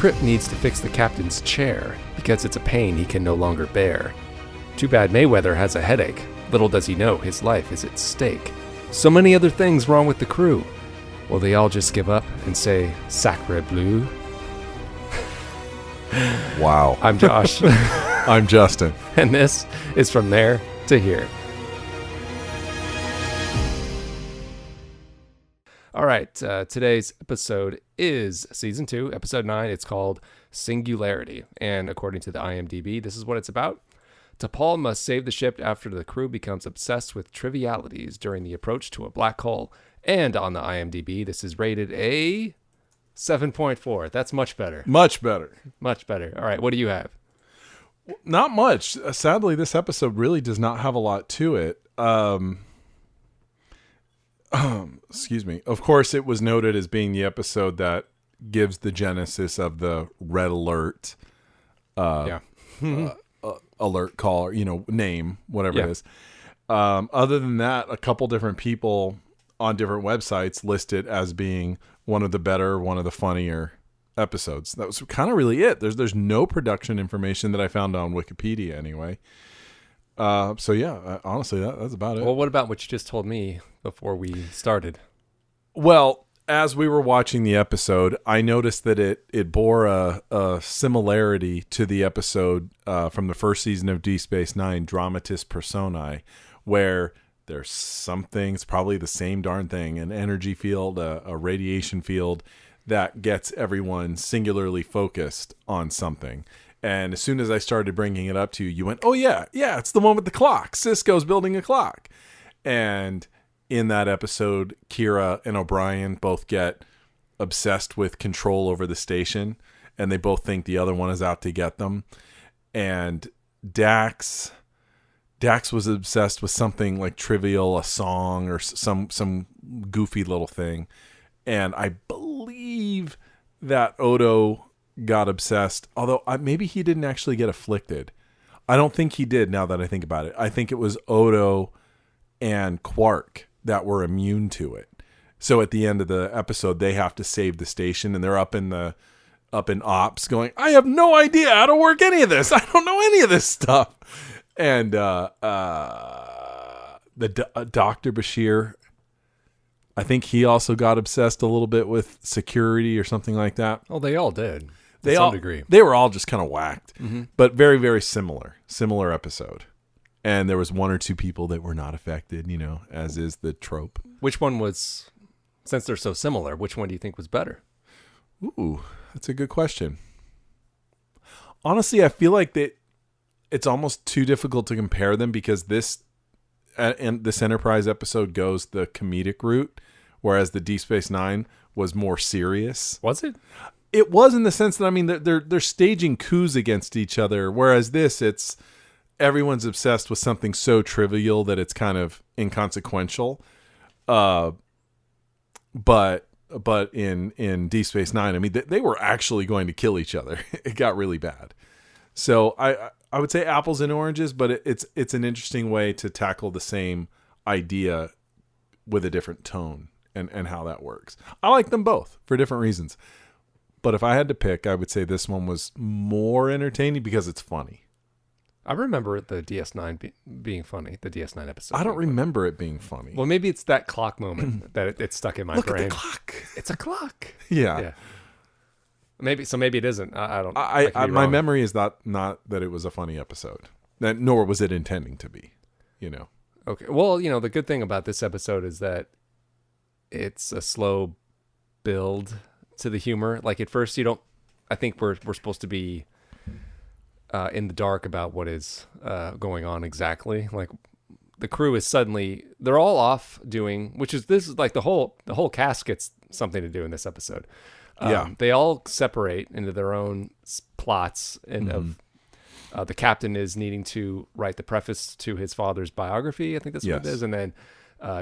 Trip needs to fix the captain's chair because it's a pain he can no longer bear. Too bad Mayweather has a headache. Little does he know his life is at stake. So many other things wrong with the crew. Will they all just give up and say, Sacre bleu? Wow. I'm Josh. I'm Justin. And this is From There to Here. All right, today's episode is Season 2, Episode 9. It's called Singularity. And according to the IMDb, this is what it's about. T'Pol must save the ship after the crew becomes obsessed with trivialities during the approach to a black hole. And on the IMDb, this is rated a 7.4. That's much better. Much better. Much better. All right, what do you have? Not much. Sadly, this episode really does not have a lot to it. Excuse me. Of course, it was noted as being the episode that gives the genesis of the red alert. Alert call, name, whatever it is. Other than that, a couple different people on different websites list it as being one of the better, one of the funnier episodes. That was kind of really it. There's no production information that I found on Wikipedia anyway. Honestly, that's about it. Well, what about what you just told me before we started? Well, as we were watching the episode, I noticed that it bore a similarity to the episode from the first season of Deep Space Nine, Dramatis Personae, where there's some things, probably the same darn thing, an energy field, a radiation field that gets everyone singularly focused on something. And as soon as I started bringing it up to you, you went, oh, yeah, it's the one with the clock. Cisco's building a clock. And in that episode, Kira and O'Brien both get obsessed with control over the station, and they both think the other one is out to get them. And Dax was obsessed with something like trivial, a song or some goofy little thing. And I believe that Odo got obsessed, although maybe he didn't actually get afflicted. I don't think he did, now that I think about it. I think it was Odo and Quark that were immune to it. So at the end of the episode, they have to save the station, and they're up in ops going, I have no idea how to work any of this. I don't know any of this stuff. And Dr. Bashir, I think he also got obsessed a little bit with security or something like that. Oh, they all did. To some degree. They were all just kind of whacked, but very, very similar episode. And there was one or two people that were not affected, as is the trope. Which one was, since they're so similar, which one do you think was better? Ooh, that's a good question. Honestly, I feel like that it's almost too difficult to compare them because this Enterprise episode goes the comedic route, whereas the Deep Space Nine was more serious. Was it? It was, in the sense that they're staging coups against each other, whereas it's everyone's obsessed with something so trivial that it's kind of inconsequential. But in Deep Space Nine, they were actually going to kill each other. It got really bad. So I would say apples and oranges, but it's an interesting way to tackle the same idea with a different tone and how that works. I like them both for different reasons. But if I had to pick, I would say this one was more entertaining because it's funny. I remember the DS9 being funny, the DS9 episode. I don't remember it being funny. Well, maybe it's that clock moment that it stuck in my brain. Look at the clock. It's a clock. Yeah. Maybe it isn't. I don't. My memory is not that it was a funny episode, nor was it intending to be. Okay. Well, the good thing about this episode is that it's a slow build to the humor. Like at first, you don't. I think we're supposed to be in the dark about what is going on exactly. Like the crew is suddenly, they're all off doing, this is like the whole cast gets something to do in this episode. They all separate into their own plots, and of the captain is needing to write the preface to his father's biography. I think that's what it is. And then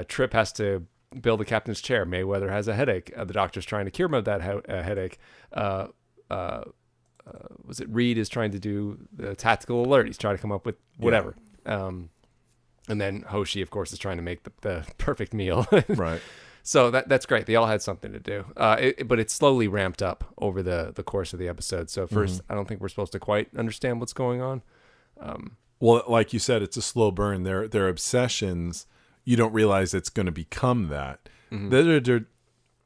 Trip has to build the captain's chair. Mayweather has a headache. The doctor's trying to cure him of that headache. Reed is trying to do the tactical alert. He's trying to come up with whatever. And then Hoshi, of course, is trying to make the perfect meal. Right. So that's great. They all had something to do. But it's slowly ramped up over the course of the episode. So first, I don't think we're supposed to quite understand what's going on. Well, like you said, it's a slow burn. Their obsessions, you don't realize it's going to become that. They're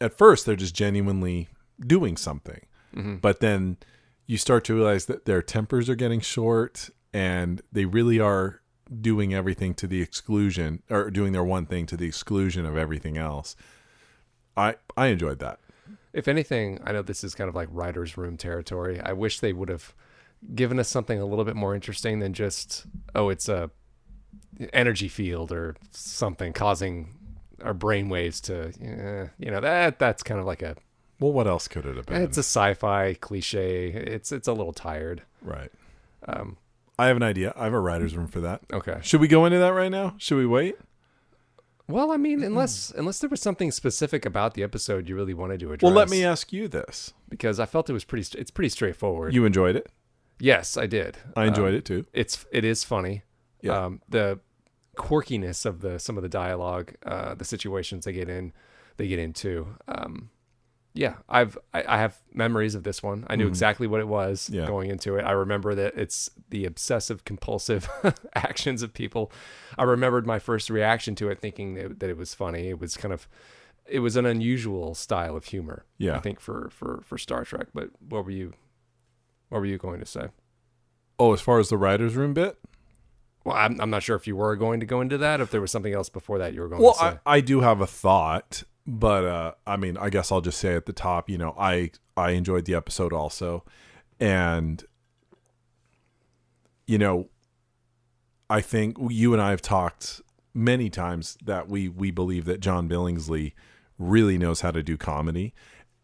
at first, they're just genuinely doing something. But then you start to realize that their tempers are getting short and they really are doing everything to the exclusion, or doing their one thing to the exclusion of everything else. I enjoyed that. If anything, I know this is kind of like writer's room territory. I wish they would have given us something a little bit more interesting than just, it's a energy field or something causing our brain waves to, that's kind of like a, well, what else could it have been? It's a sci-fi cliche. It's a little tired. Right. I have an idea. I have a writer's room for that. Okay. Should we go into that right now? Should we wait? Well, I mean, unless there was something specific about the episode you really wanted to address. Well, let me ask you this. Because I felt it's pretty straightforward. You enjoyed it? Yes, I did. I enjoyed it too. It is funny. Yeah. The quirkiness of some of the dialogue, the situations they get into. Yeah, I have memories of this one. I knew exactly what it was going into it. I remember that it's the obsessive compulsive actions of people. I remembered my first reaction to it, thinking that it was funny. It was an unusual style of humor. Yeah, I think for Star Trek. But what were you going to say? Oh, as far as the writer's room bit? Well, I'm not sure if you were going to go into that. If there was something else before that you were going to say. I do have a thought. But, I mean, I guess I'll just say at the top, I enjoyed the episode also. And, I think you and I have talked many times that we believe that John Billingsley really knows how to do comedy.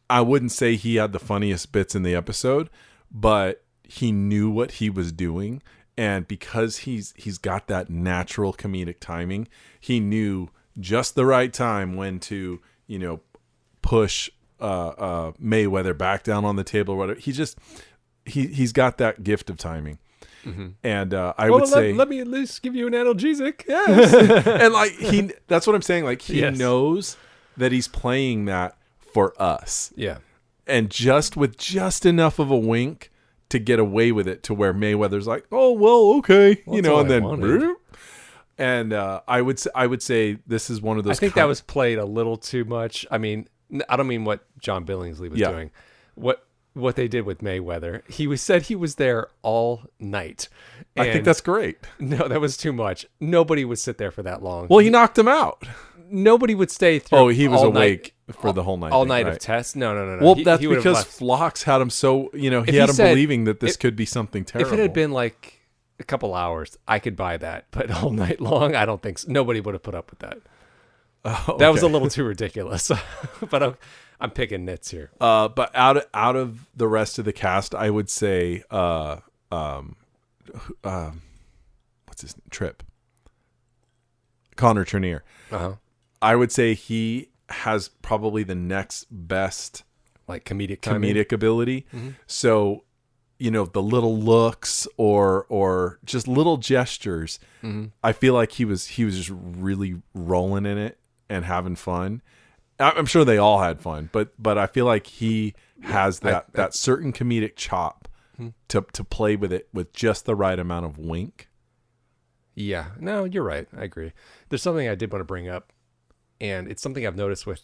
I wouldn't say he had the funniest bits in the episode, but he knew what he was doing. And because he's got that natural comedic timing, he knew just the right time when to, push Mayweather back down on the table or whatever. He's got that gift of timing. And I would say, let me at least give you an analgesic. Yes. And that's what I'm saying. Like he knows that he's playing that for us. Yeah. And with just enough of a wink to get away with it, to where Mayweather's like, oh, well, okay. And then, and I would say this is one of those. I think that was played a little too much. I mean, I don't mean what John Billingsley was doing. What they did with Mayweather. He said he was there all night. I think that's great. No, that was too much. Nobody would sit there for that long. Well, he knocked him out. Nobody would stay through. Oh, he was awake for the whole night. All night of tests? No. Well, that's because Phlox had him so, he had him believing that this could be something terrible. If it had been like a couple hours, I could buy that. But all night long, I don't think so. Nobody would have put up with that. Okay. That was a little too ridiculous. But I'm picking nits here. But out of the rest of the cast, I would say, what's his name? Trip. Connor Trinneer. Uh-huh. I would say he has probably the next best like comedic ability. So, the little looks or just little gestures. I feel like he was just really rolling in it and having fun. I'm sure they all had fun, but I feel like he has that certain comedic chop to play with it with just the right amount of wink. Yeah, no, you're right. I agree. There's something I did want to bring up, and it's something I've noticed with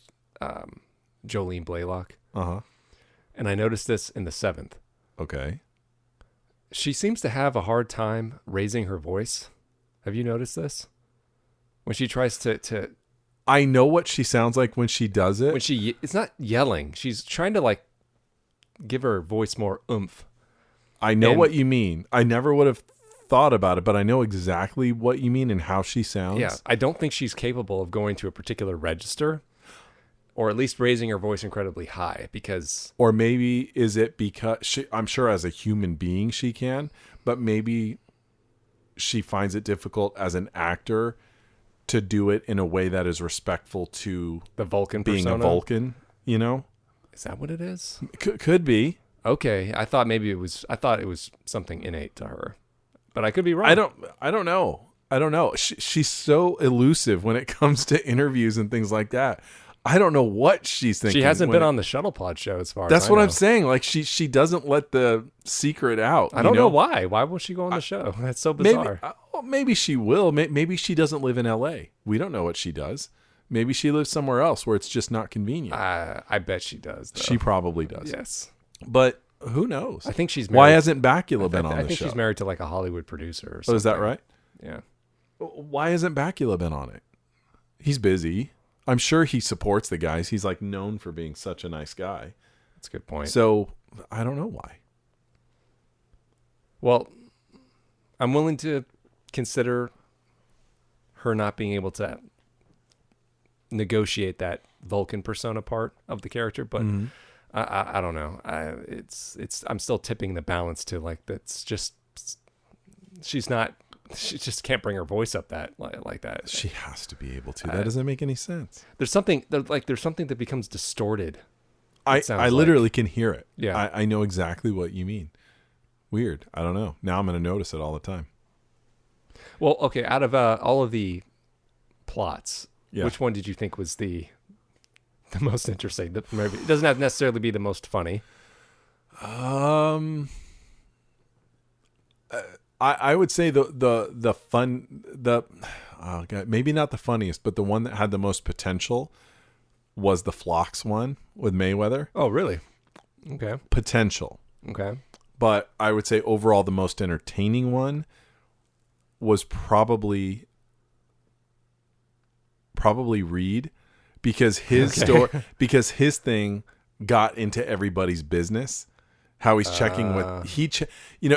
Jolene Blaylock. And I noticed this in the 7th. Okay. She seems to have a hard time raising her voice. Have you noticed this? When she tries to I know what she sounds like when she does it. It's not yelling. She's trying to give her voice more oomph. I know what you mean. I never would have thought about it, but I know exactly what you mean and how she sounds. Yeah, I don't think she's capable of going to a particular register, or at least raising her voice incredibly high, because... Or maybe is it because... I'm sure as a human being she can, but maybe she finds it difficult as an actor to do it in a way that is respectful to the Vulcan being persona? A Vulcan, Is that what it is? Could be. Okay, I thought it was something innate to her, but I could be wrong. I don't know. She's so elusive when it comes to interviews and things like that. I don't know what she's thinking. She hasn't been on the Shuttle Pod show as far as That's I what know. I'm saying. Like she doesn't let the secret out. I don't know why. Why will she go on the show? That's so bizarre. Maybe she will. Maybe she doesn't live in L.A. We don't know what she does. Maybe she lives somewhere else where it's just not convenient. I bet she does, though. She probably does. Yes. But who knows? I think she's married. Why hasn't Bakula been on the show? I think she's married to like a Hollywood producer or something. Oh, is that right? Yeah. Why hasn't Bakula been on it? He's busy. I'm sure he supports the guys. He's like known for being such a nice guy. That's a good point. So I don't know why. Well, I'm willing to consider her not being able to negotiate that Vulcan persona part of the character, but I don't know. I'm still tipping the balance to like that's just she just can't bring her voice up that like that. She has to be able to. That doesn't make any sense. There's something that becomes distorted. I literally can hear it. Yeah. I know exactly what you mean. Weird. I don't know. Now I'm going to notice it all the time. Well, okay. Out of all of the plots, Yeah. which one did you think was the most interesting? Maybe it doesn't have to necessarily be the most funny. I would say the fun maybe not the funniest, but the one that had the most potential was the Phlox one with Mayweather. Oh, really? Okay. Potential. Okay. But I would say overall the most entertaining one was probably Reed, because his because his thing got into everybody's business. How he's checking with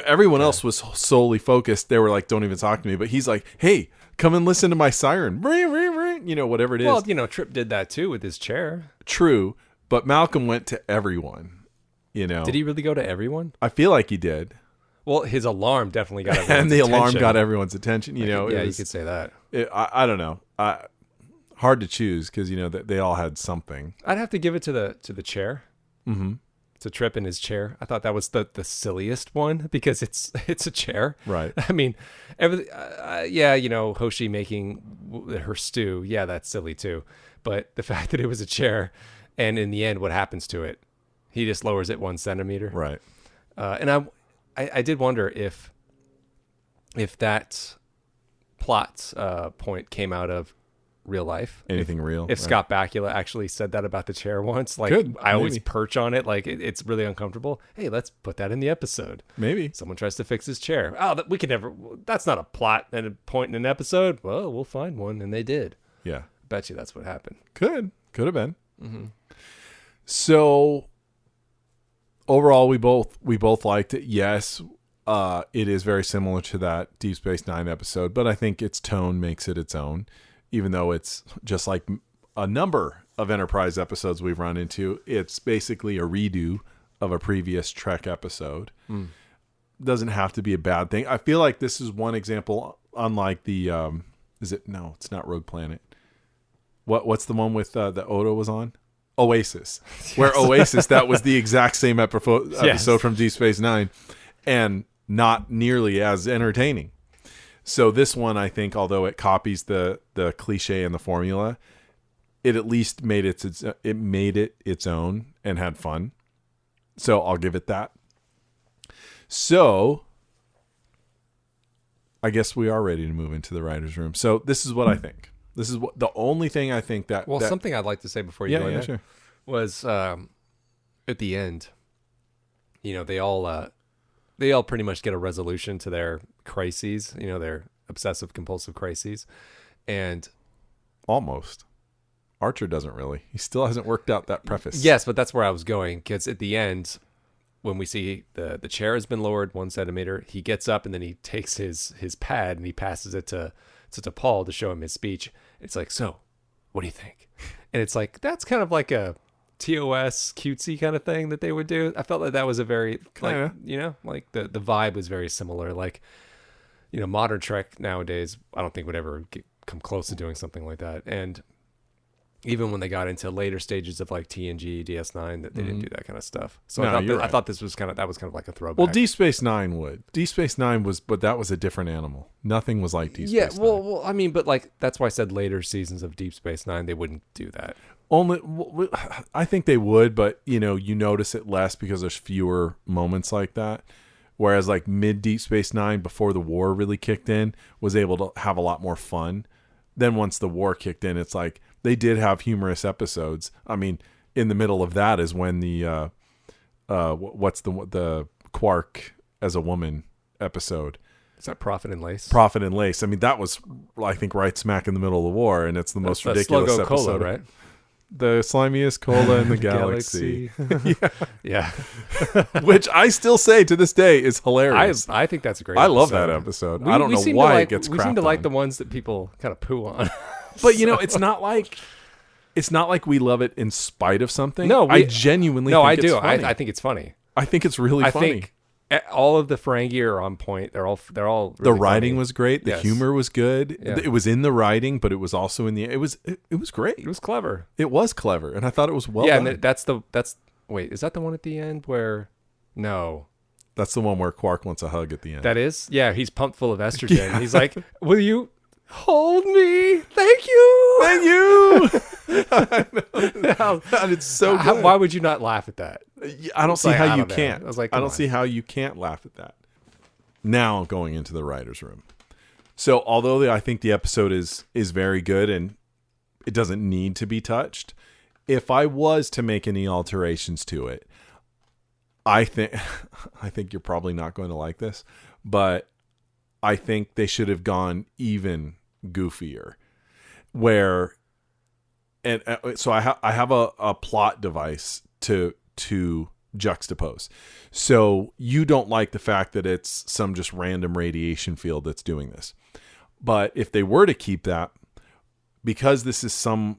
everyone else was solely focused. They were like, "Don't even talk to me." But he's like, "Hey, come and listen to my siren." Whatever it is. Well, Trip did that too with his chair. True, but Malcolm went to everyone. Did he really go to everyone? I feel like he did. Well, his alarm definitely got everyone's and the attention. alarm got everyone's attention. Yeah, you could say that. I don't know. Hard to choose because they all had something. I'd have to give it to the chair. Mm-hmm. To Trip in his chair. I thought that was the silliest one because it's a chair. Right. I mean, Hoshi making her stew. Yeah, that's silly too. But the fact that it was a chair, and in the end, what happens to it? He just lowers it 1 centimeter. Right. And I did wonder if that plot point came out of real life. Anything real. If Scott Bakula actually said that about the chair once, like I always perch on it, like it's really uncomfortable. Hey, let's put that in the episode. Maybe someone tries to fix his chair. Oh, we could never. That's not a plot and a point in an episode. Well, we'll find one, and they did. Yeah, bet you that's what happened. Could have been. Mm-hmm. So overall, we both liked it. Yes, it is very similar to that Deep Space Nine episode, but I think its tone makes it its own. Even though it's just like a number of Enterprise episodes we've run into, it's basically a redo of a previous Trek episode. Doesn't have to be a bad thing. I feel like this is one example, unlike the it's not Rogue Planet. What's the one with that Odo was on? Oasis. Yes. Where Oasis, that was the exact same episode from Deep Space Nine, and not nearly as entertaining. So this one, I think, although it copies the cliche and the formula, it at least made it its own and had fun. So I'll give it that. So I guess we are ready to move into the writer's room. So this is what I think. This is the only thing I think that... Well, something I'd like to say before you go in sure. was at the end, they all pretty much get a resolution to their crises, their obsessive compulsive crises. And almost. Archer doesn't really. He still hasn't worked out that preface. Yes, but that's where I was going, because at the end, when we see the chair has been lowered 1 centimeter, he gets up and then he takes his pad and he passes it to Paul to show him his speech. It's like, so, what do you think? And it's like, that's kind of like a TOS cutesy kind of thing that they would do. I felt like that was a very the vibe was very similar. Like, modern Trek nowadays, I don't think would ever come close to doing something like that. And even when they got into later stages of like TNG, DS9, that they didn't do that kind of stuff. So I thought this was kind of like a throwback. Well, Deep Space Nine would. Deep Space Nine was, but that was a different animal. Nothing was like Deep Space Nine. Well, I mean, but like that's why I said later seasons of Deep Space Nine they wouldn't do that. I think they would, but you notice it less because there's fewer moments like that. Whereas like mid Deep Space Nine, before the war really kicked in, was able to have a lot more fun. Then once the war kicked in, it's like they did have humorous episodes. I mean, in the middle of that is when the what's the Quark as a woman episode. Is that Profit and Lace? Profit and Lace. I mean, that was, I think, right smack in the middle of the war, and it's the most ridiculous Sluggo episode. Cola, right? The slimiest cola in the galaxy. Yeah. Which I still say to this day is hilarious. I think that's a great I episode. love that episode. I don't know why it gets crapped on. We seem to like the ones that people kind of poo on. But, it's not like we love it in spite of something. No, I genuinely think it's funny. I think it's funny. I think it's really funny. Think all of the Ferengi are on point. They're all really the writing funny. Was great. The humor was good. Yeah. It was in the writing, but it was also in the it was great. It was clever. It was clever, and I thought it was well done. And wait, is that the one at the end where no. That's the one where Quark wants a hug at the end. That is? Yeah, he's pumped full of estrogen. Yeah. He's like, "Will you hold me? Thank you." Thank you. And it's so good. Why would you not laugh at that? I don't see how you can't. I was like, I don't see how you can't laugh at that. Now going into the writer's room. So although I think the episode is very good and it doesn't need to be touched, if I was to make any alterations to it, I think you're probably not going to like this, but I think they should have gone even goofier. So I have a plot device to juxtapose. So you don't like the fact that it's some just random radiation field that's doing this. But if they were to keep that, because this is I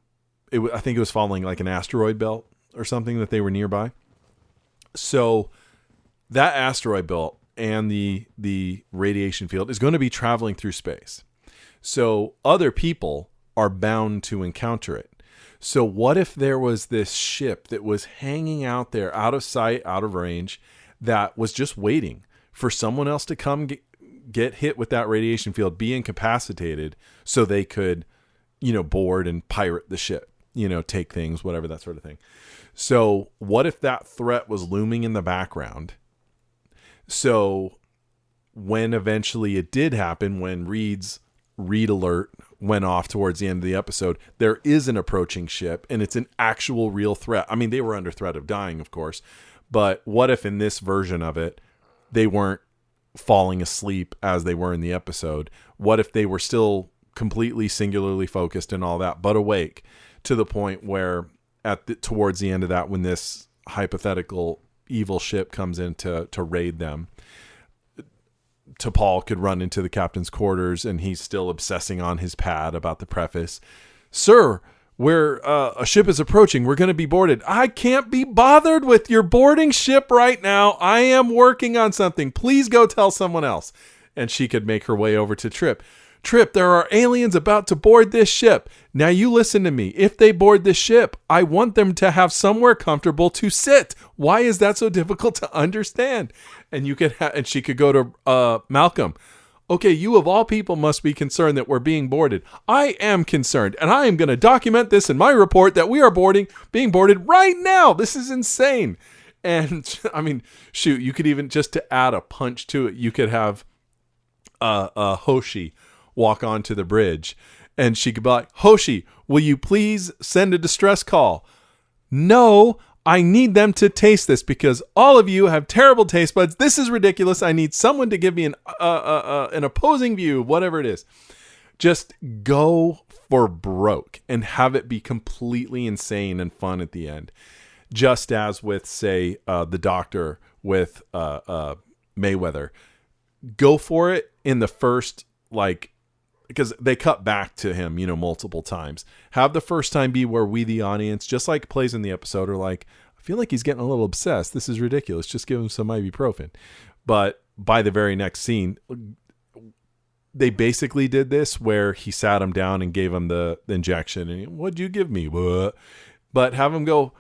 think it was following like an asteroid belt or something that they were nearby. So that asteroid belt and the radiation field is going to be traveling through space. So other people are bound to encounter it. So what if there was this ship that was hanging out there, out of sight, out of range, that was just waiting for someone else to come get hit with that radiation field, be incapacitated, so they could, board and pirate the ship, take things, whatever, that sort of thing. So what if that threat was looming in the background? So when eventually it did happen, when Reed's read alert went off towards the end of the episode, there is an approaching ship and it's an actual real threat. I mean, they were under threat of dying, of course, but what if in this version of it, they weren't falling asleep as they were in the episode? What if they were still completely singularly focused and all that, but awake to the point where towards the end of that, when this hypothetical evil ship comes in to raid them, T'Pol could run into the captain's quarters and he's still obsessing on his pad about the preface. "Sir, where a ship is approaching, we're going to be boarded." "I can't be bothered with your boarding ship right now. I am working on something. Please go tell someone else." And she could make her way over to Trip. "Trip, there are aliens about to board this ship. Now you listen to me. If they board this ship, I want them to have somewhere comfortable to sit. Why is that so difficult to understand?" And and she could go to Malcolm. "Okay, you of all people must be concerned that we're being boarded. I am concerned, and I am going to document this in my report that we are being boarded right now. This is insane." And I mean, shoot, you could even, just to add a punch to it, you could have Hoshi walk onto the bridge and she could be like, "Hoshi, will you please send a distress call?" "No, I need them to taste this because all of you have terrible taste buds. This is ridiculous. I need someone to give me an opposing view," whatever it is. Just go for broke and have it be completely insane and fun at the end. Just as with, say, the Doctor with Mayweather. Go for it in the first, because they cut back to him, multiple times. Have the first time be where we, the audience, just like plays in the episode, are like, "I feel like he's getting a little obsessed. This is ridiculous. Just give him some ibuprofen." But by the very next scene, they basically did this where he sat him down and gave him the injection. And, "What'd you give me?" But have him go,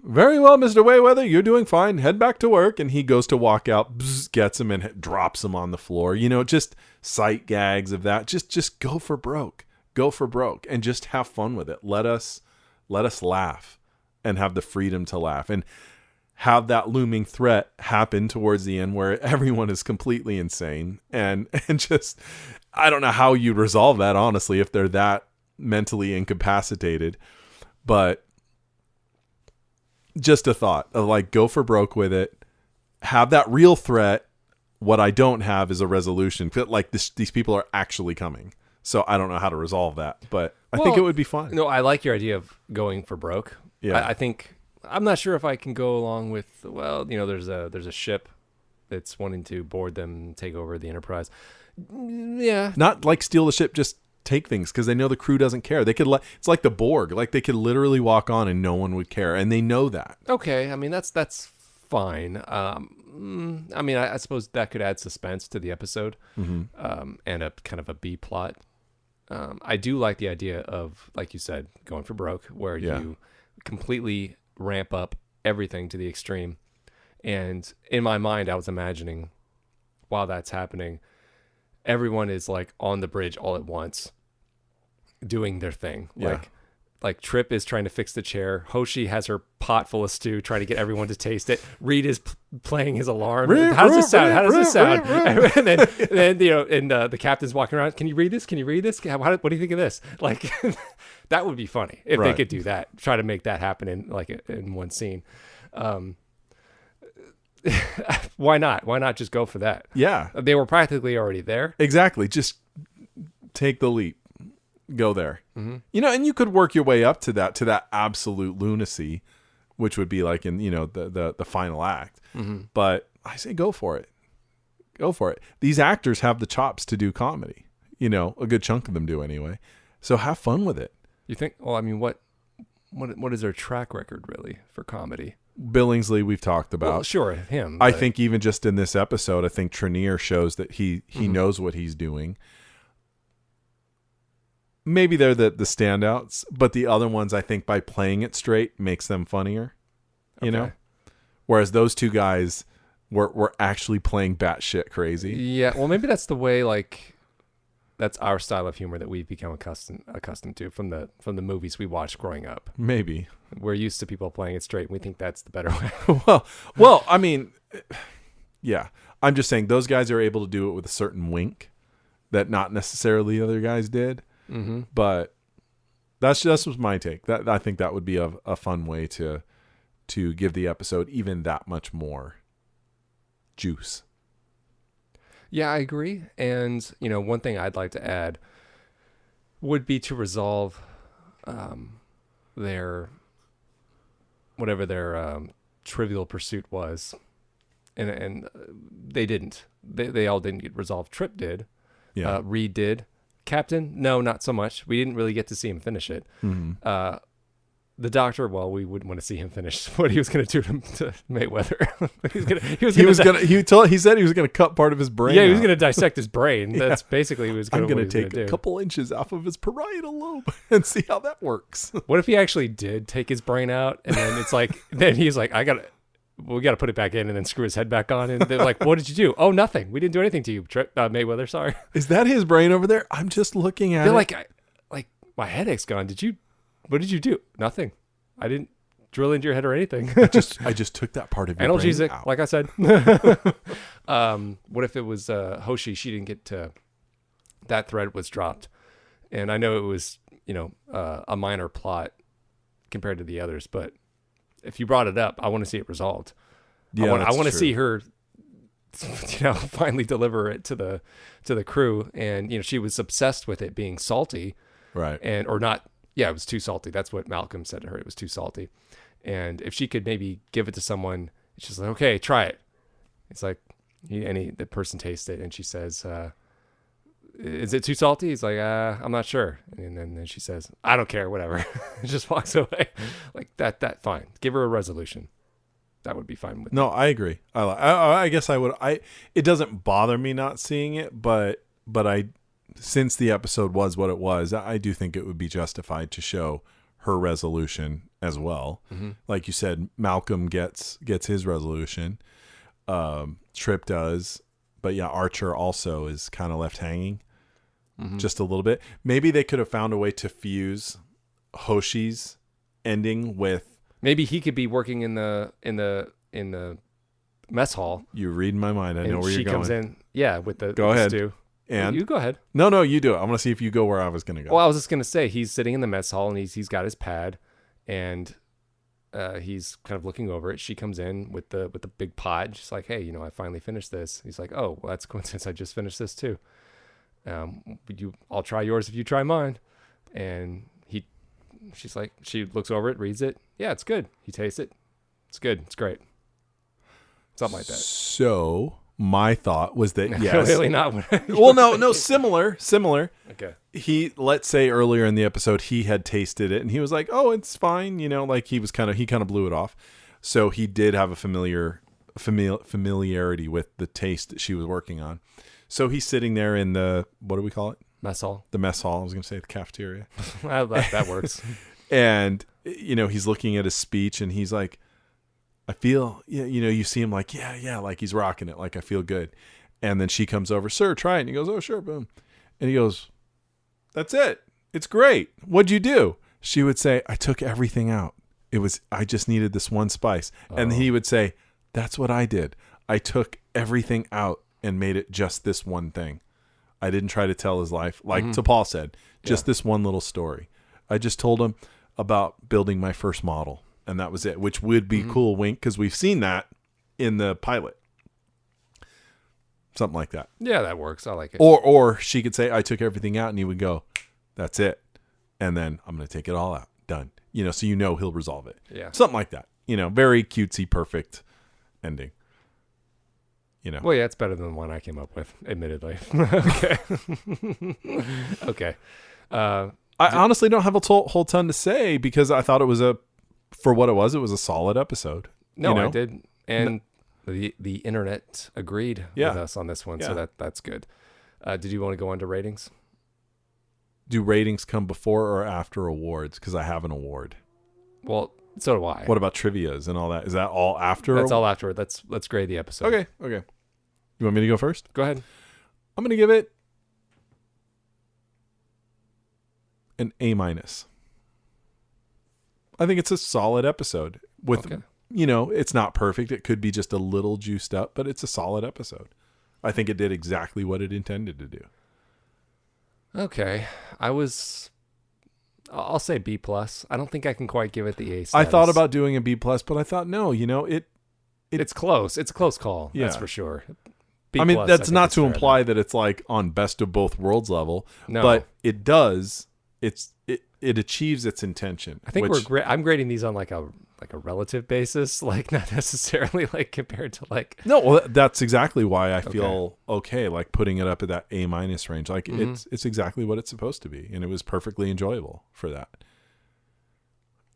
"Very well, Mr. Wayweather, you're doing fine. Head back to work." And he goes to walk out, gets him and drops him on the floor. Just sight gags of that. Just go for broke. Go for broke and just have fun with it. Let us Let us laugh and have the freedom to laugh and have that looming threat happen towards the end where everyone is completely insane and just, I don't know how you resolve that, honestly, if they're that mentally incapacitated, but just a thought of like, go for broke with it, have that real threat. What I don't have is a resolution. Like these people are actually coming. So I don't know how to resolve that, but I think it would be fun. No, I like your idea of going for broke. Yeah. I think, I'm not sure if I can go along with, well, there's a ship that's wanting to board them, take over the Enterprise. Yeah. Not like steal the ship, just take things because they know the crew doesn't care. They could it's like the Borg. Like they could literally walk on and no one would care. And they know that. Okay. I mean, that's fine. I mean, I suppose that could add suspense to the episode, and a kind of a B plot. I do like the idea of, like you said, going for broke, where you completely ramp up everything to the extreme. And in my mind, I was imagining while that's happening, everyone is like on the bridge all at once doing their thing. Yeah. Like Trip is trying to fix the chair. Hoshi has her pot full of stew, trying to get everyone to taste it. Reed is playing his alarm. How does this sound? How does this sound? And then the captain's walking around. Can you read this? Can you read this? What do you think of this? Like, that would be funny if they could do that. Try to make that happen in one scene. Why not? Why not just go for that? Yeah. They were practically already there. Exactly. Just take the leap. Go there. Mm-hmm. And you could work your way up to that absolute lunacy, which would be like in, the final act. Mm-hmm. But I say go for it. Go for it. These actors have the chops to do comedy. A good chunk of them do anyway. So have fun with it. You think, well, I mean, what is their track record really for comedy? Billingsley, we've talked about. Well, sure, him. I think even just in this episode, I think Trenier shows that he knows what he's doing. Maybe they're the standouts, but the other ones, I think by playing it straight makes them funnier, you know? Whereas those two guys were actually playing batshit crazy. Yeah, well, maybe that's the way, like, that's our style of humor that we've become accustomed to from the movies we watched growing up. Maybe. We're used to people playing it straight, and we think that's the better way. well, I mean, yeah. I'm just saying those guys are able to do it with a certain wink that not necessarily the other guys did. Mm-hmm. But that's was my take. That I think that would be a fun way to give the episode even that much more juice. Yeah, I agree. And one thing I'd like to add would be to resolve their whatever their trivial pursuit was, and they didn't. They all didn't get resolved. Trip did. Yeah. Reed did. Captain, no, not so much. We didn't really get to see him finish it. Mm-hmm. The Doctor, well, we wouldn't want to see him finish what he was going to do to Mayweather. He said he was going to cut part of his brain. Yeah, he was going to dissect his brain. That's basically what he was I'm going to take a couple inches off of his parietal lobe and see how that works. What if he actually did take his brain out, and then it's like, then he's like, we got to put it back in and then screw his head back on. And they're like, what did you do? Oh, nothing. We didn't do anything to you, Mayweather. Sorry. Is that his brain over there? I'm just looking at I feel it. like my headache's gone. What did you do? Nothing. I didn't drill into your head or anything. I just took that part of your analgesic, brain out. like I said. What if it was Hoshi? She didn't get to, that thread was dropped. And I know it was, a minor plot compared to the others, but if you brought it up, I want to see it resolved. Yeah, I want to see her, finally deliver it to the crew. And she was obsessed with it being salty, right? Or not. Yeah, it was too salty. That's what Malcolm said to her. It was too salty. And if she could maybe give it to someone, she's like, okay, try it. It's like, the person tastes it, and she says, is it too salty? He's like, I'm not sure. And then she says, I don't care, whatever. Just walks away. Like that, fine. Give her a resolution. That would be fine with me. No, I agree. I guess I would. It doesn't bother me not seeing it, but since the episode was what it was, I do think it would be justified to show her resolution as well. Mm-hmm. Like you said, Malcolm gets his resolution. Trip does, but yeah, Archer also is kind of left hanging. Mm-hmm. Just a little bit. Maybe they could have found a way to fuse Hoshi's ending with Maybe he could be working in the mess hall. you read my mind. I know where you're going. She comes in, yeah, with the Go ahead. stew. And You go ahead. No, you do it. I want to see if you go where I was going to go. Well, I was just gonna say he's sitting in the mess hall and he's got his pad, and he's kind of looking over it. She comes in with the big pot. She's like, "Hey, I finally finished this." He's like, "Oh, well, that's a coincidence. I just finished this too. I'll try yours if you try mine." And she's like, she looks over it, reads it. Yeah, it's good. He tastes it. It's good. It's great. Something like that. So my thought was that yes, Clearly not. well, no, similar. Okay. Let's say earlier in the episode, he had tasted it and he was like, "Oh, it's fine." Like he kind of blew it off. So he did have a familiarity with the taste that she was working on. So he's sitting there in the, what do we call it? Mess hall. The mess hall. I was going to say the cafeteria. that works. And, he's looking at his speech and he's like, I feel, you see him like, yeah, like he's rocking it. Like, I feel good. And then she comes over, "Sir, try it." And he goes, "Oh, sure, boom." And he goes, "That's it. It's great. What'd you do?" She would say, "I took everything out. I just needed this one spice." And he would say, "That's what I did. I took everything out and made it just this one thing. I didn't try to tell his life. Like to Paul said, just this one little story. I just told him about building my first model. And that was it," which would be cool, wink, because we've seen that in the pilot. Something like that. Yeah, that works. I like it. Or she could say, "I took everything out," and he would go, "That's it. And then I'm going to take it all out. Done." So he'll resolve it. Yeah. Something like that. Very cutesy, perfect ending. Well, yeah, it's better than the one I came up with, admittedly. Okay. Okay. I honestly don't have a whole ton to say because I thought it was for what it was a solid episode. No, I did. And the internet agreed with us on this one, so that's good. Did you want to go on to ratings? Do ratings come before or after awards? Because I have an award. Well, so do I. What about trivias and all that? Is that all after? That's all after. Let's grade the episode. Okay. You want me to go first? Go ahead. I'm going to give it an A-. I think it's a solid episode. It's not perfect. It could be just a little juiced up, but it's a solid episode. I think it did exactly what it intended to do. Okay. I'll say B+. I don't think I can quite give it the A status. I thought about doing a B+, but I thought, no, it's close. It's a close call. Yeah. That's for sure. B+, that's not to imply that it's like on best of both worlds level, but it does. It achieves its intention. I think I'm grading these on like a relative basis, like not necessarily like compared to like. No, well, that's exactly why I feel okay, like putting it up at that A- range. Like it's exactly what it's supposed to be, and it was perfectly enjoyable for that.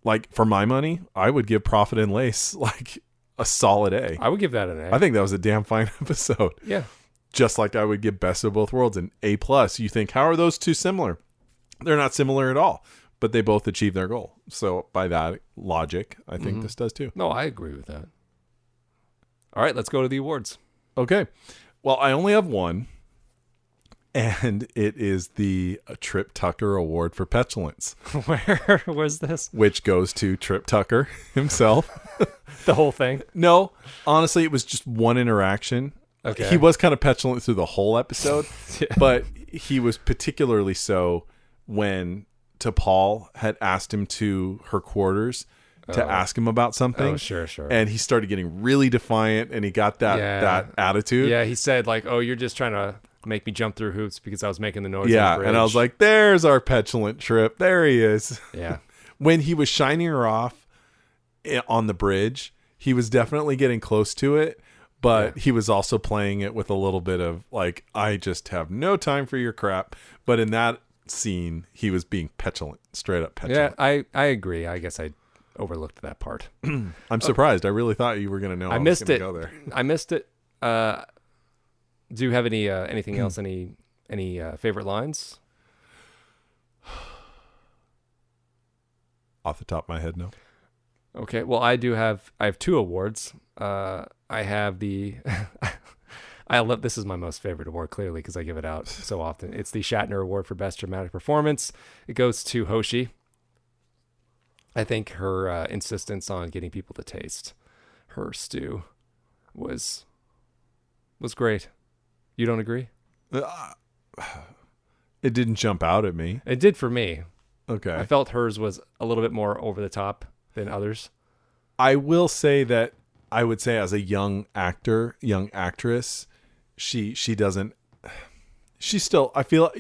Like for my money, I would give Profit and Lace like a solid A. I would give that an A. I think that was a damn fine episode. Yeah. Just like I would give Best of Both Worlds an A+. You think, how are those two similar? They're not similar at all, but they both achieve their goal. So by that logic, I think this does too. No, I agree with that. All right, let's go to the awards. Okay. Well, I only have one, and it is the Trip Tucker Award for Petulance. Where was this? Which goes to Trip Tucker himself. The whole thing? No, honestly, it was just one interaction. Okay. He was kind of petulant through the whole episode, but he was particularly so when T'Pol had asked him to her quarters to ask him about something. Oh, sure. And he started getting really defiant, and he got that attitude. Yeah, he said like, "Oh, you're just trying to make me jump through hoops because I was making the noise." Yeah, on the bridge. and I was like, "There's our petulant Trip. There he is." Yeah. When he was shining her off on the bridge, he was definitely getting close to it. But he was also playing it with a little bit of like, I just have no time for your crap. But in that scene, he was being petulant, straight up petulant. Yeah, I agree. I guess I overlooked that part. I'm surprised. I really thought you were going to know. I missed it. Go there. I missed it. Do you have anything else? Any favorite lines? Off the top of my head, no. Okay. Well, I have two awards. I have the this is my most favorite award, clearly, because I give it out so often. It's the Shatner Award for Best Dramatic Performance. It goes to Hoshi. I think her insistence on getting people to taste her stew was great. You don't agree? It didn't jump out at me. It did for me. Okay. I felt hers was a little bit more over the top than others. I will say that I would say as a young actress, she doesn't. She's still. I feel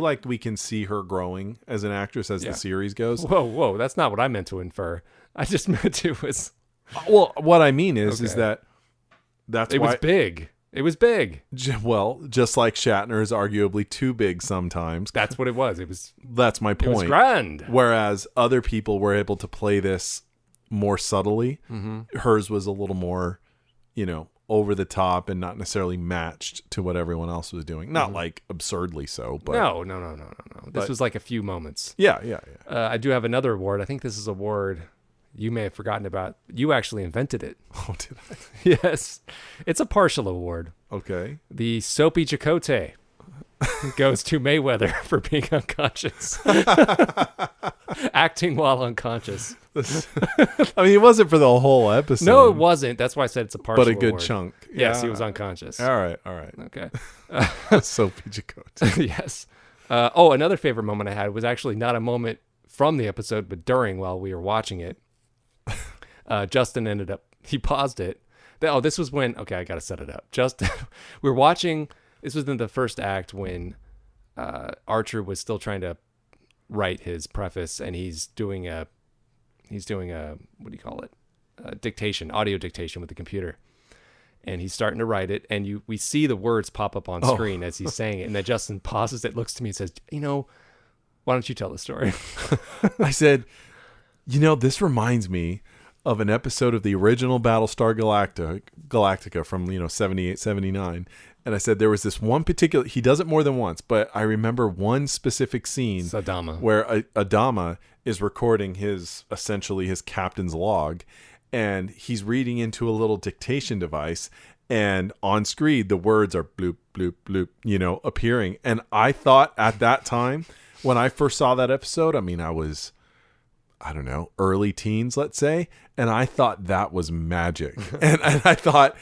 like we can see her growing as an actress as the series goes. Whoa! That's not what I meant to infer. I just meant it was. Well, what I mean is that that's it why was big. It was big. Well, just like Shatner is arguably too big sometimes. That's what it was. It was. That's my point. It was grand. Whereas other people were able to play this more subtly. Mm-hmm. Hers was a little more, over the top and not necessarily matched to what everyone else was doing. Not like absurdly so, but no. This was like a few moments. Yeah. I do have another award. I think this is a award you may have forgotten about. You actually invented it. Oh, did I? Yes. It's a partial award. Okay. The Soapy Chakotay goes to Mayweather for being unconscious. Acting while unconscious. I mean, it wasn't for the whole episode. No, it wasn't. That's why I said it's a partial but a good award. chunk. Yes, he was unconscious. All right. Okay. Soapy Chakotay. Yes. Another favorite moment I had was actually not a moment from the episode, but during while we were watching it. Justin he paused it. This was when, okay, I got to set it up. Justin, we were watching, this was in the first act when Archer was still trying to write his preface, and he's doing a, what do you call it? Audio dictation with the computer. And he's starting to write it, and we see the words pop up on screen as he's saying it. And then Justin pauses it, looks to me and says, why don't you tell the story? I said, this reminds me of an episode of the original Battlestar Galactica from, 78, 79. And I said there was this one particular, he does it more than once, but I remember one specific scene where Adama is recording essentially his captain's log, and he's reading into a little dictation device, and on screen the words are bloop, bloop, bloop, appearing. And I thought at that time, when I first saw that episode, I mean, I was, I don't know, early teens, let's say, and I thought that was magic. and I thought,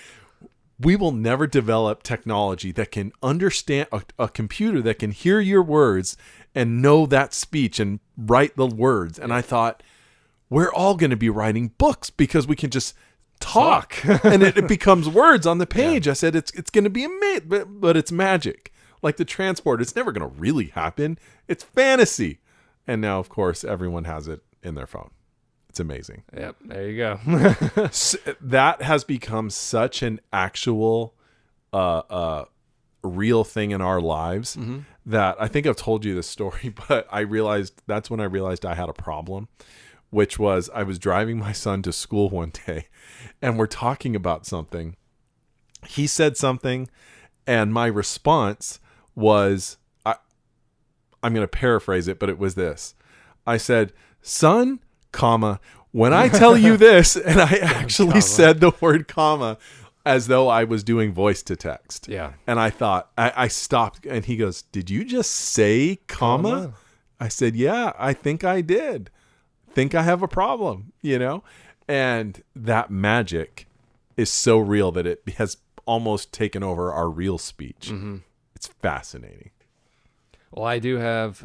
we will never develop technology that can understand a computer that can hear your words and know that speech and write the words. And I thought, we're all going to be writing books because we can just talk and it becomes words on the page. Yeah. I said, it's going to be amazing, but it's magic. Like the transport, it's never going to really happen. It's fantasy. And now, of course, everyone has it in their phone. It's amazing. Yep. There you go. That has become such an actual real thing in our lives that I think I've told you this story, but that's when I realized I had a problem, which was I was driving my son to school one day and we're talking about something. He said something and my response was, I'm going to paraphrase it, but it was this. I said, son, comma, when I tell you this, and I actually said the word comma as though I was doing voice to text. Yeah. And I thought, I stopped and he goes, did you just say comma? I said, yeah, I think I did. Think I have a problem, And that magic is so real that it has almost taken over our real speech. Mm-hmm. It's fascinating. Well, I do have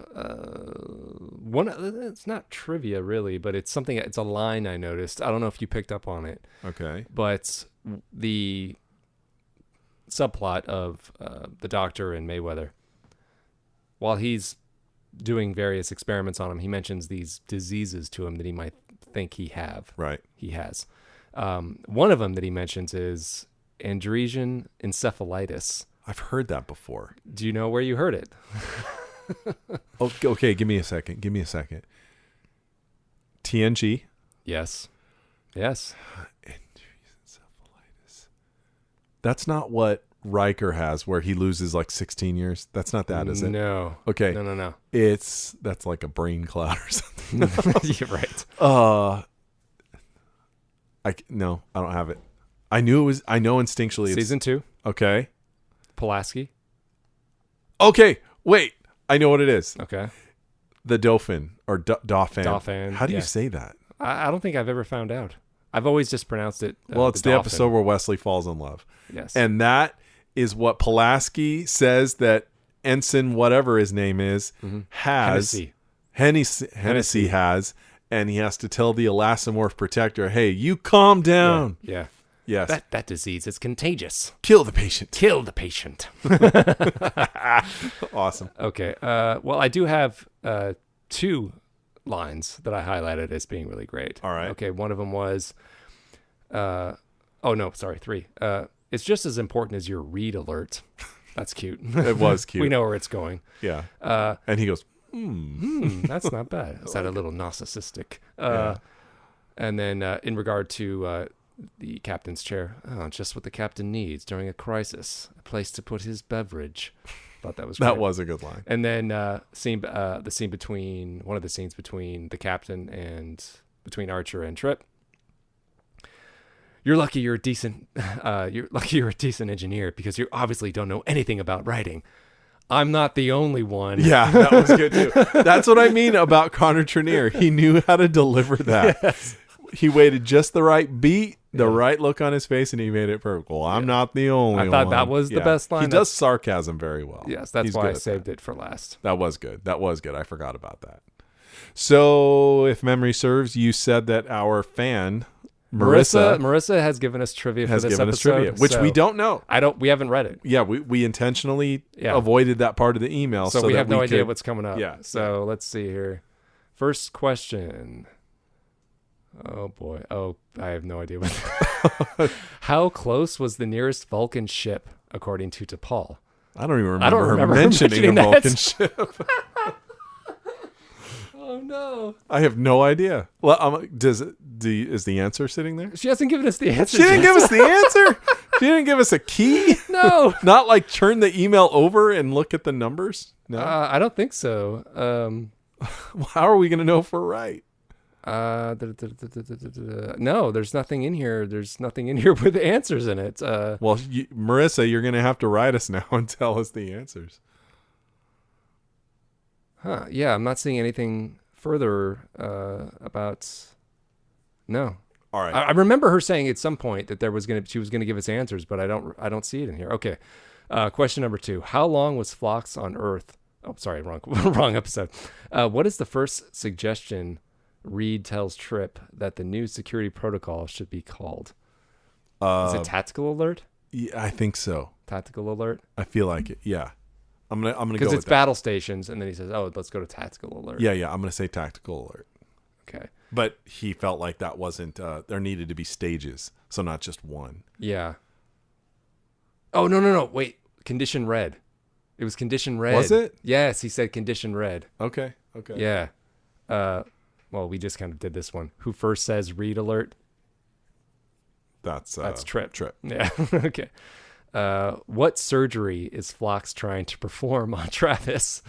one. It's not trivia really, but it's something. It's a line I noticed. I don't know if you picked up on it. Okay. But the subplot of the Doctor and Mayweather, while he's doing various experiments on him, he mentions these diseases to him that he might think he has. One of them that he mentions is Andresian encephalitis. I've heard that before. Do you know where you heard it? Okay, give me a second. TNG? Yes. Andresian encephalitis. That's not what Riker has, where he loses like 16 years. That's not that, is it? No. Okay. No. That's like a brain cloud or something. You're right. No, I don't have it. I know instinctually. Season 2. Okay. Pulaski. Okay, wait. I know what it is. Okay. The Dauphin or Dauphin. Dauphin. How do you say that? I don't think I've ever found out. I've always just pronounced it. Well, it's the dolphin. episode where Wesley falls in love. Yes. And that is what Pulaski says that Ensign, whatever his name is, has. Hennessy has. And he has to tell the elastomorph protector, hey, you calm down. Yeah. Yes. That disease is contagious. Kill the patient. Kill the patient. Awesome. Okay. Well, I do have 2 lines that I highlighted as being really great. All right. Okay. One of them was, 3. It's just as important as your read alert. That's cute. It was cute. We know where it's going. Yeah. And he goes, That's not bad. Is that a little narcissistic? And then in regard to the captain's chair, just what the captain needs during a crisis, a place to put his beverage. Thought that was great. that was a good line. And then one of the scenes between the captain and between Archer and Trip. You're lucky you're a decent engineer because you obviously don't know anything about writing. I'm not the only one. Yeah, that was good too. That's what I mean about Connor Trenier. He knew how to deliver that. Yes. He waited just the right beat, the right look on his face, and he made it perfect. Well, I'm not the only one. I thought that was the best line. He does sarcasm very well. Yes, that's He's why good I at saved that. it for last. That was good. I forgot about that. So, if memory serves, you said that our fan, Marissa has given us trivia for this episode, which so we don't know. We haven't read it. Yeah, we intentionally avoided that part of the email. So we have no idea what's coming up. Yeah. So let's see here. First question. Oh boy. Oh, I have no idea what. How close was the nearest Vulcan ship, according to T'Pol? I don't even remember, her mentioning a that. Vulcan ship. Oh no! I have no idea. Well, is the answer sitting there? She hasn't given us the answer. She didn't give us the answer. She didn't give us a key. No. Not like turn the email over and look at the numbers. No, I don't think so. How are we going to know if we're right? No, there's nothing in here. There's nothing in here with answers in it. Well, Marissa, you're going to have to write us now and tell us the answers. Huh? Yeah, I'm not seeing anything further about. No. All right. I remember her saying at some point that she was gonna give us answers, but I don't see it in here. Okay. Question number 2: How long was Phlox on Earth? Oh, sorry, wrong episode. What is the first suggestion Reed tells Trip that the new security protocol should be called? Is it Tactical Alert? Yeah, I think so. Tactical Alert. I feel like it. Yeah. I'm gonna go because with it's that. battle stations, and then he says, "Oh, let's go to Tactical Alert." Yeah. I'm gonna say Tactical Alert. Okay. But he felt like that wasn't. There needed to be stages, so not just one. Yeah. Oh no! Wait, Condition Red. It was Condition Red. Was it? Yes, he said Condition Red. Okay. Yeah. Well, we just kind of did this one. Who first says read alert? That's Trip. Trip. Yeah. Okay. What surgery is Phlox trying to perform on Travis?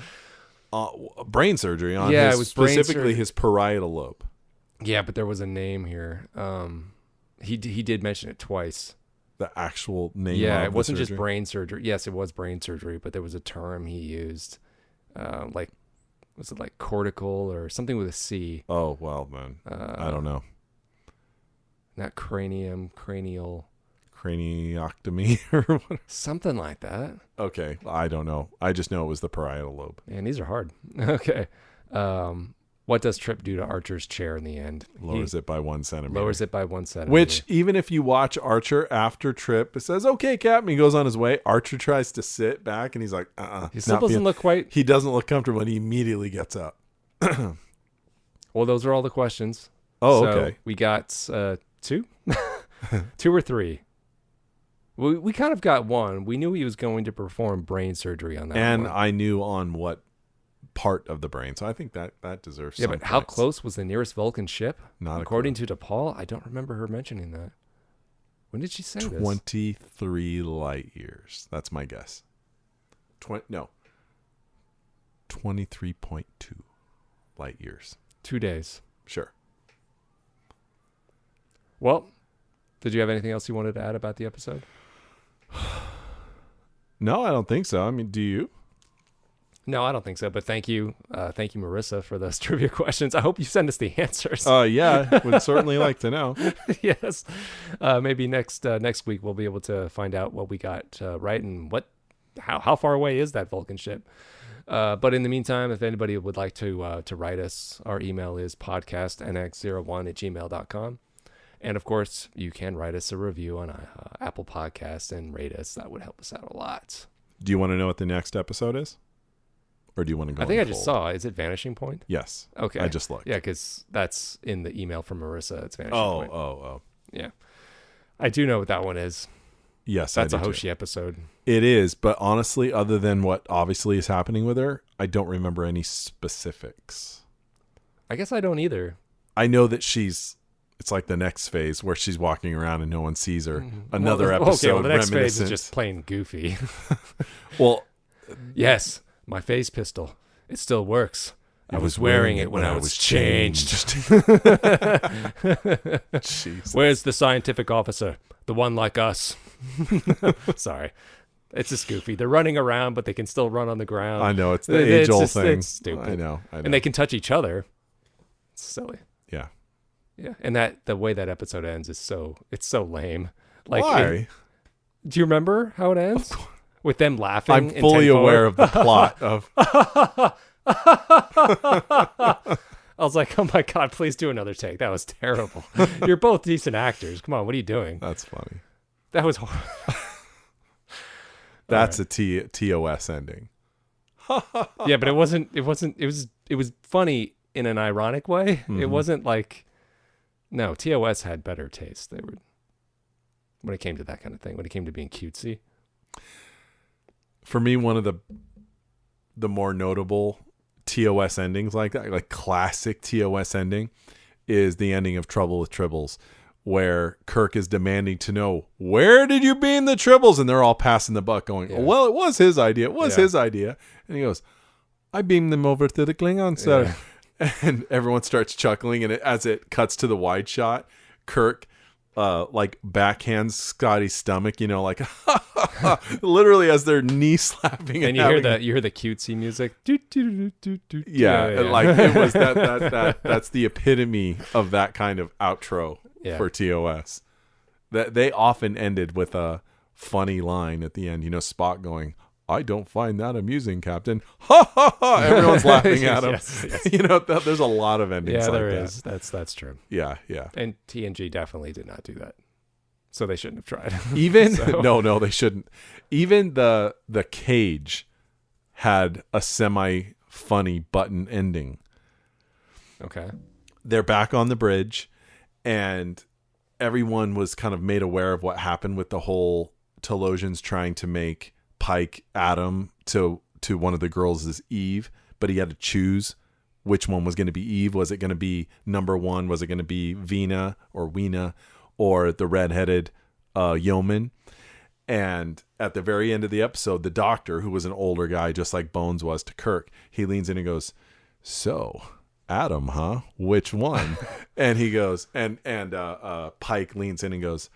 Brain surgery on it was specifically his parietal lobe. Yeah, but there was a name here. He did mention it twice. The actual name. Yeah, of it wasn't the just brain surgery. Yes, it was brain surgery, but there was a term he used, was it like cortical or something with a C? Oh well, then I don't know. Not cranial. Craniectomy or what? Something like that. Okay, I don't know. I just know it was the parietal lobe. Man, these are hard. Okay. What does Trip do to Archer's chair in the end? Lowers it by 1 centimeter. Lowers it by 1 centimeter. Which, even if you watch Archer after Trip, it says, "Okay, Captain." He goes on his way. Archer tries to sit back, and he's like, He still doesn't look quite. He doesn't look comfortable, and he immediately gets up. Well, those are all the questions. Oh, so okay. We got 2? 2 or 3? We kind of got 1. We knew he was going to perform brain surgery on that and one. I knew on what part of the brain, so I think that deserves some but how points. close was the nearest Vulcan ship? Not according to DePaul. I don't remember her mentioning that. When did she say 23 light years. That's my guess. 23.2 light years. 2 days. Sure. Well, did you have anything else you wanted to add about the episode? No, I don't think so. I mean, do you? No, I don't think so. But thank you, Marissa, for those trivia questions. I hope you send us the answers. Yeah, would certainly like to know. Yes, maybe next week we'll be able to find out what we got right and how far away is that Vulcan ship. But in the meantime, if anybody would like to write us, our email is podcastnx01@gmail.com. And of course, you can write us a review on Apple Podcasts and rate us. That would help us out a lot. Do you want to know what the next episode is? Or do you want to go? I think I just saw. Is it Vanishing Point? Yes. Okay. I just looked. Yeah, because that's in the email from Marissa. It's Vanishing Point. Oh. Yeah. I do know what that one is. Yes, that's a Hoshi episode. It is, but honestly, other than what obviously is happening with her, I don't remember any specifics. I guess I don't either. I know that it's like the next phase where she's walking around and no one sees her. Another episode. Okay, well, the next phase is just plain goofy. Well, yes, my phase pistol. It still works. I was wearing it when I was changed. Where's the scientific officer? The one like us. Sorry. It's just goofy. They're running around, but they can still run on the ground. I know. It's the age-old thing. It's stupid. I know. And they can touch each other. It's silly. Yeah. Yeah. And the way that episode ends is so lame. Like, why? Do you remember how it ends? With them laughing. I'm fully aware of the plot of. I was like, oh my God, please do another take. That was terrible. You're both decent actors. Come on, what are you doing? That's funny. That was horrible. That's a TOS ending. Yeah, but it was funny in an ironic way. Mm-hmm. It wasn't like, no, TOS had better taste. They were, when it came to that kind of thing, when it came to being cutesy. For me, one of the more notable TOS endings like that, like classic TOS ending, is the ending of Trouble with Tribbles, where Kirk is demanding to know, where did you beam the Tribbles? And they're all passing the buck going, well, it was his idea. It was his idea. And he goes, I beamed them over to the Klingon side. Yeah. And everyone starts chuckling. And as it cuts to the wide shot, Kirk like backhands Scotty's stomach, like literally as they're knee slapping. And you hear the cutesy music. Yeah, like it was that's the epitome of that kind of outro for TOS. That they often ended with a funny line at the end. Spock going, I don't find that amusing, Captain. Ha ha ha! Everyone's laughing at him. Yes. There's a lot of endings. Yeah, like there that. is. That's true. Yeah. And TNG definitely did not do that, so they shouldn't have tried. Even no, they shouldn't. Even the Cage had a semi-funny button ending. Okay. They're back on the bridge, and everyone was kind of made aware of what happened with the whole Telosians trying to make Pike Adam to one of the girls is Eve, but he had to choose which one was going to be Eve. Was it going to be number one? Was it going to be Vina or Weena or the redheaded yeoman? And at the very end of the episode, the doctor, who was an older guy, just like Bones was to Kirk, he leans in and goes, so Adam, huh? Which one? And he goes, and Pike leans in and goes,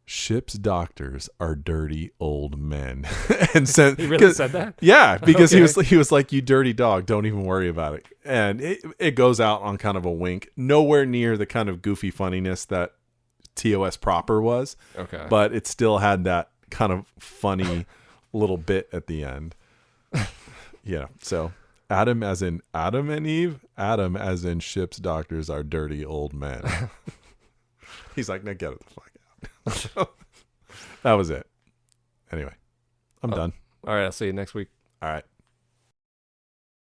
ship's doctors are dirty old men. And he really said that? Yeah, because he was like, you dirty dog, don't even worry about it. And it goes out on kind of a wink, nowhere near the kind of goofy funniness that TOS proper was. Okay. But it still had that kind of funny little bit at the end. Yeah. So Adam as in Adam and Eve, Adam as in ship's doctors are dirty old men. He's like, now get it the fuck out. That was it. Anyway, I'm done. All right, I'll see you next week. All right.